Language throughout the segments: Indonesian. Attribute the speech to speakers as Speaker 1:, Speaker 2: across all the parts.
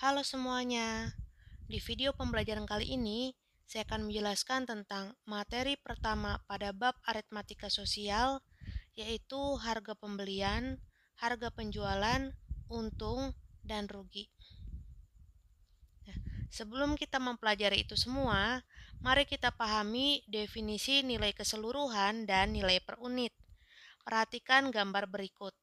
Speaker 1: Halo semuanya, di video pembelajaran kali ini saya akan menjelaskan tentang materi pertama pada bab aritmatika sosial, yaitu harga pembelian, harga penjualan, untung, dan rugi. Sebelum kita mempelajari itu semua, mari kita pahami definisi nilai keseluruhan dan nilai per unit. Perhatikan gambar berikut.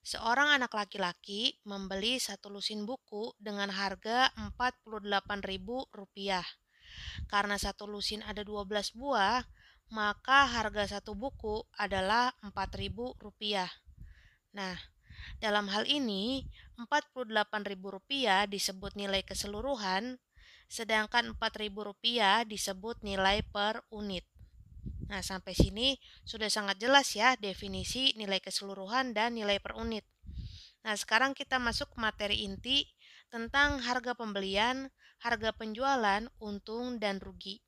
Speaker 1: Seorang anak laki-laki membeli satu lusin buku dengan harga Rp48.000. Karena satu lusin ada 12 buah, maka harga satu buku adalah Rp4.000. Nah, dalam hal ini Rp48.000 disebut nilai keseluruhan, sedangkan Rp4.000 disebut nilai per unit. Nah, sampai sini sudah sangat jelas ya definisi nilai keseluruhan dan nilai per unit. Nah, sekarang kita masuk ke materi inti tentang harga pembelian, harga penjualan, untung, dan rugi.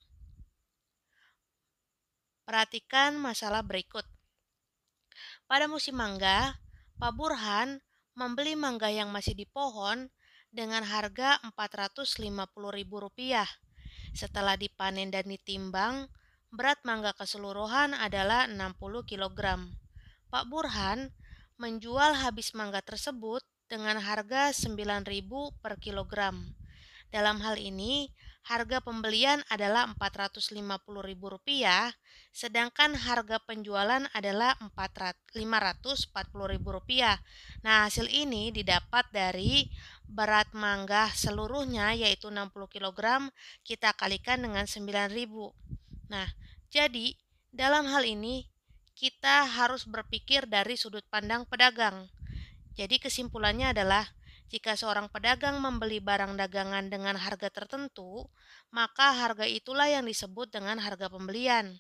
Speaker 1: Perhatikan masalah berikut. Pada musim mangga, Pak Burhan membeli mangga yang masih di pohon dengan harga Rp450.000. Setelah dipanen dan ditimbang, berat mangga keseluruhan adalah 60 kg. Pak Burhan menjual habis mangga tersebut dengan harga Rp9.000 per kilogram. Dalam hal ini, harga pembelian adalah Rp450.000, sedangkan harga penjualan adalah Rp540.000. Nah, hasil ini didapat dari berat mangga seluruhnya yaitu 60 kg, kita kalikan dengan 9.000. Nah, jadi dalam hal ini kita harus berpikir dari sudut pandang pedagang. Jadi kesimpulannya adalah jika seorang pedagang membeli barang dagangan dengan harga tertentu, maka harga itulah yang disebut dengan harga pembelian.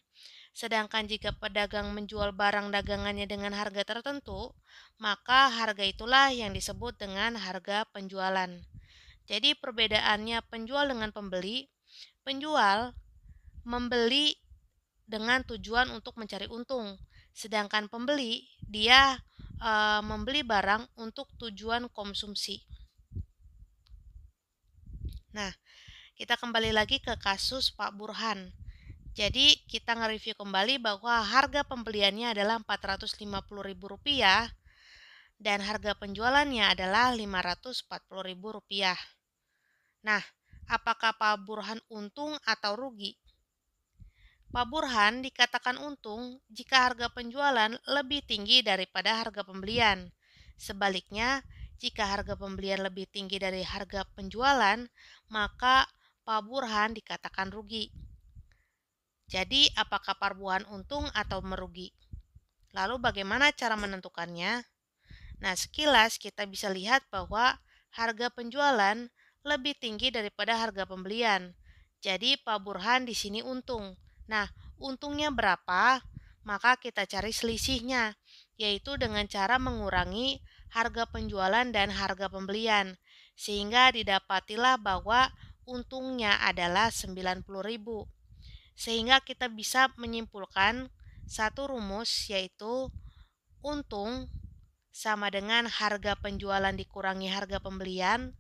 Speaker 1: Sedangkan jika pedagang menjual barang dagangannya dengan harga tertentu, maka harga itulah yang disebut dengan harga penjualan. Jadi perbedaannya penjual dengan pembeli, penjual membeli dengan tujuan untuk mencari untung, sedangkan pembeli dia membeli barang untuk tujuan konsumsi. Nah, kita kembali lagi ke kasus Pak Burhan. Jadi kita nge-review kembali bahwa harga pembeliannya adalah Rp450.000 dan harga penjualannya adalah Rp540.000. Nah, apakah Pak Burhan untung atau rugi? Pak Burhan dikatakan untung jika harga penjualan lebih tinggi daripada harga pembelian. Sebaliknya, jika harga pembelian lebih tinggi dari harga penjualan, maka Pak Burhan dikatakan rugi. Jadi, apakah Pak Burhan untung atau merugi? Lalu bagaimana cara menentukannya? Nah, sekilas kita bisa lihat bahwa harga penjualan lebih tinggi daripada harga pembelian. Jadi, Pak Burhan di sini untung. Nah, untungnya berapa? Maka kita cari selisihnya, yaitu dengan cara mengurangi harga penjualan dan harga pembelian, sehingga didapatilah bahwa untungnya adalah Rp90.000. Sehingga kita bisa menyimpulkan satu rumus, yaitu untung sama dengan harga penjualan dikurangi harga pembelian,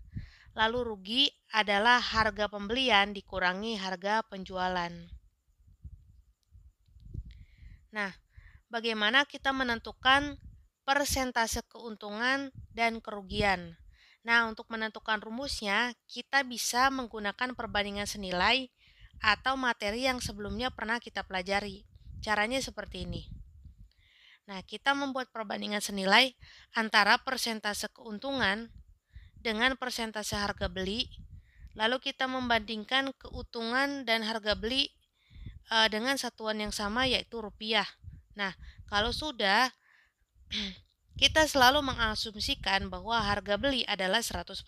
Speaker 1: lalu rugi adalah harga pembelian dikurangi harga penjualan. Nah, bagaimana kita menentukan persentase keuntungan dan kerugian? Nah, untuk menentukan rumusnya, kita bisa menggunakan perbandingan senilai atau materi yang sebelumnya pernah kita pelajari. Caranya seperti ini. Nah, kita membuat perbandingan senilai antara persentase keuntungan dengan persentase harga beli, lalu kita membandingkan keuntungan dan harga beli dengan satuan yang sama yaitu rupiah. Nah, kalau sudah kita selalu mengasumsikan bahwa harga beli adalah 100%.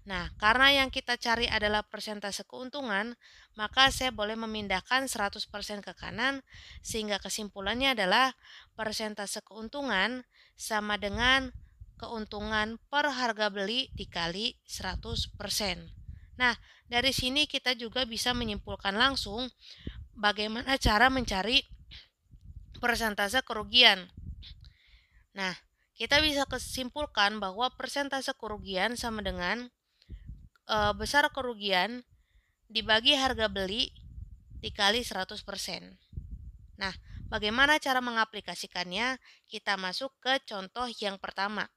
Speaker 1: Nah, karena yang kita cari adalah persentase keuntungan, maka saya boleh memindahkan 100% ke kanan, sehingga kesimpulannya adalah persentase keuntungan sama dengan keuntungan per harga beli dikali 100%. Nah, dari sini kita juga bisa menyimpulkan langsung bagaimana cara mencari persentase kerugian. Nah, Kita bisa kesimpulkan bahwa persentase kerugian sama dengan besar kerugian dibagi harga beli dikali 100%. Nah, bagaimana cara mengaplikasikannya? Kita masuk ke contoh yang pertama.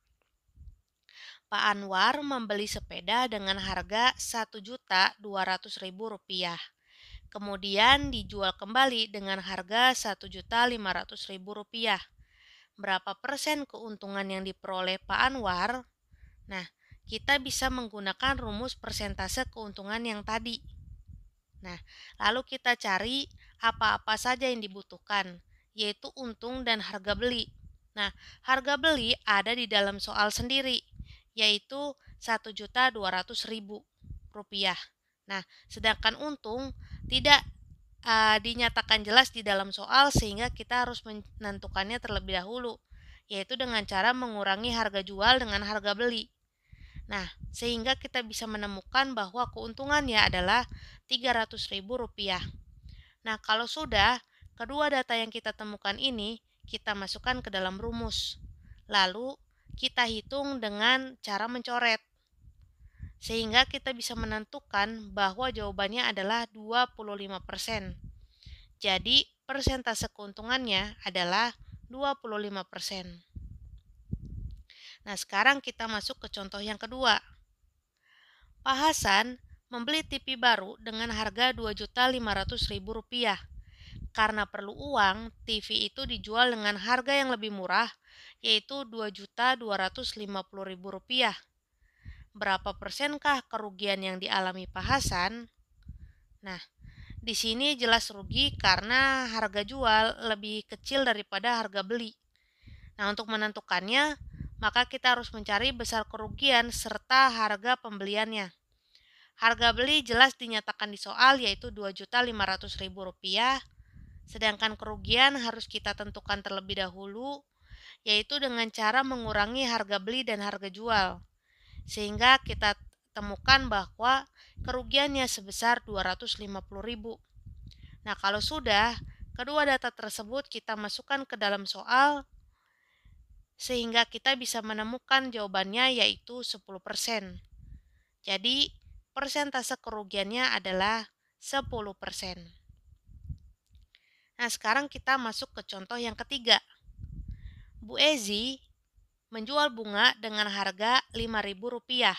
Speaker 1: Pak Anwar membeli sepeda dengan harga Rp1.200.000. Kemudian dijual kembali dengan harga Rp1.500.000. Berapa persen keuntungan yang diperoleh Pak Anwar? Nah, kita bisa menggunakan rumus persentase keuntungan yang tadi. Nah, lalu kita cari apa-apa saja yang dibutuhkan, yaitu untung dan harga beli. Nah, harga beli ada di dalam soal sendiri, yaitu Rp1.200.000. Nah, sedangkan untung tidak dinyatakan jelas di dalam soal sehingga kita harus menentukannya terlebih dahulu, yaitu dengan cara mengurangi harga jual dengan harga beli. Nah, sehingga kita bisa menemukan bahwa keuntungannya adalah Rp300.000. Nah, kalau sudah, kedua data yang kita temukan ini kita masukkan ke dalam rumus. Lalu, kita hitung dengan cara mencoret. Sehingga kita bisa menentukan bahwa jawabannya adalah 25%. Jadi, persentase keuntungannya adalah 25%. Nah, sekarang kita masuk ke contoh yang kedua. Pak Hasan membeli TV baru dengan harga Rp2.500.000. Karena perlu uang, TV itu dijual dengan harga yang lebih murah, yaitu Rp2.250.000. Berapa persenkah kerugian yang dialami Pak Hasan? Nah, di sini jelas rugi karena harga jual lebih kecil daripada harga beli. Nah, untuk menentukannya, maka kita harus mencari besar kerugian serta harga pembeliannya. Harga beli jelas dinyatakan di soal yaitu Rp2.500.000, sedangkan kerugian harus kita tentukan terlebih dahulu, yaitu dengan cara mengurangi harga beli dan harga jual. Sehingga kita temukan bahwa kerugiannya sebesar Rp250.000. Nah, kalau sudah, kedua data tersebut kita masukkan ke dalam soal sehingga kita bisa menemukan jawabannya yaitu 10%. Jadi, persentase kerugiannya adalah 10%. Nah, sekarang kita masuk ke contoh yang ketiga. Bu Ezi menjual bunga dengan harga Rp5.000.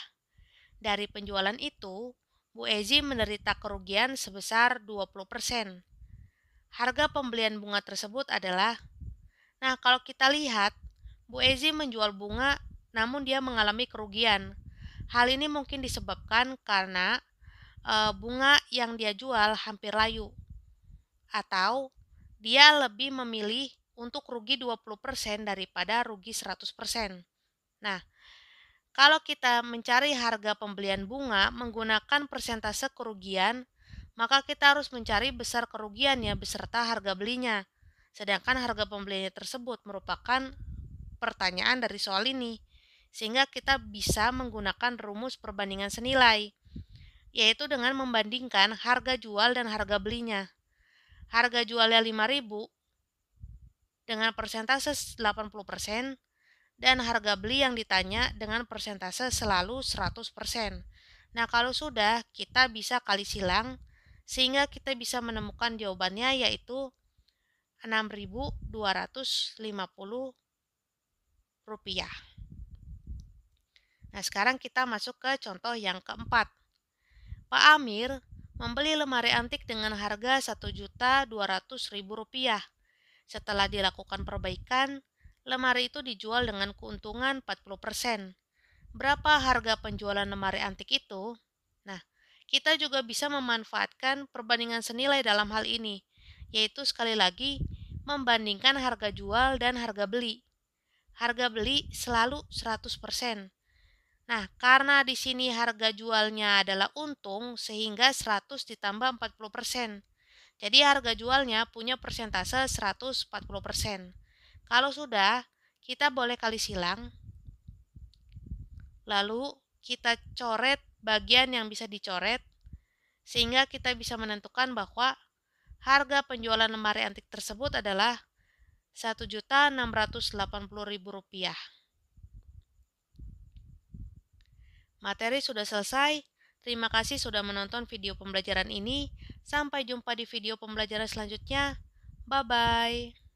Speaker 1: Dari penjualan itu, Bu Ezi menderita kerugian sebesar 20%. Harga pembelian bunga tersebut adalah, nah kalau kita lihat, Bu Ezi menjual bunga namun dia mengalami kerugian. Hal ini mungkin disebabkan karena bunga yang dia jual hampir layu, atau dia lebih memilih untuk rugi 20% daripada rugi 100%. Nah, kalau kita mencari harga pembelian bunga menggunakan persentase kerugian, maka kita harus mencari besar kerugiannya beserta harga belinya. Sedangkan harga pembeliannya tersebut merupakan pertanyaan dari soal ini. Sehingga kita bisa menggunakan rumus perbandingan senilai, yaitu dengan membandingkan harga jual dan harga belinya. Harga jualnya Rp5.000 dengan persentase 80% dan harga beli yang ditanya dengan persentase selalu 100%. Nah, kalau sudah, kita bisa kali silang sehingga kita bisa menemukan jawabannya yaitu Rp6.250. Nah, sekarang kita masuk ke contoh yang keempat. Pak Amir membeli lemari antik dengan harga Rp1.200.000. Setelah dilakukan perbaikan, lemari itu dijual dengan keuntungan 40%. Berapa harga penjualan lemari antik itu? Nah, kita juga bisa memanfaatkan perbandingan senilai dalam hal ini, yaitu sekali lagi membandingkan harga jual dan harga beli. Harga beli selalu 100%. Nah, karena di sini harga jualnya adalah untung sehingga 100 ditambah 40%. Jadi harga jualnya punya persentase 140%. Kalau sudah, kita boleh kali silang. Lalu kita coret bagian yang bisa dicoret sehingga kita bisa menentukan bahwa harga penjualan lemari antik tersebut adalah Rp1.680.000. Materi sudah selesai. Terima kasih sudah menonton video pembelajaran ini. Sampai jumpa di video pembelajaran selanjutnya. Bye bye.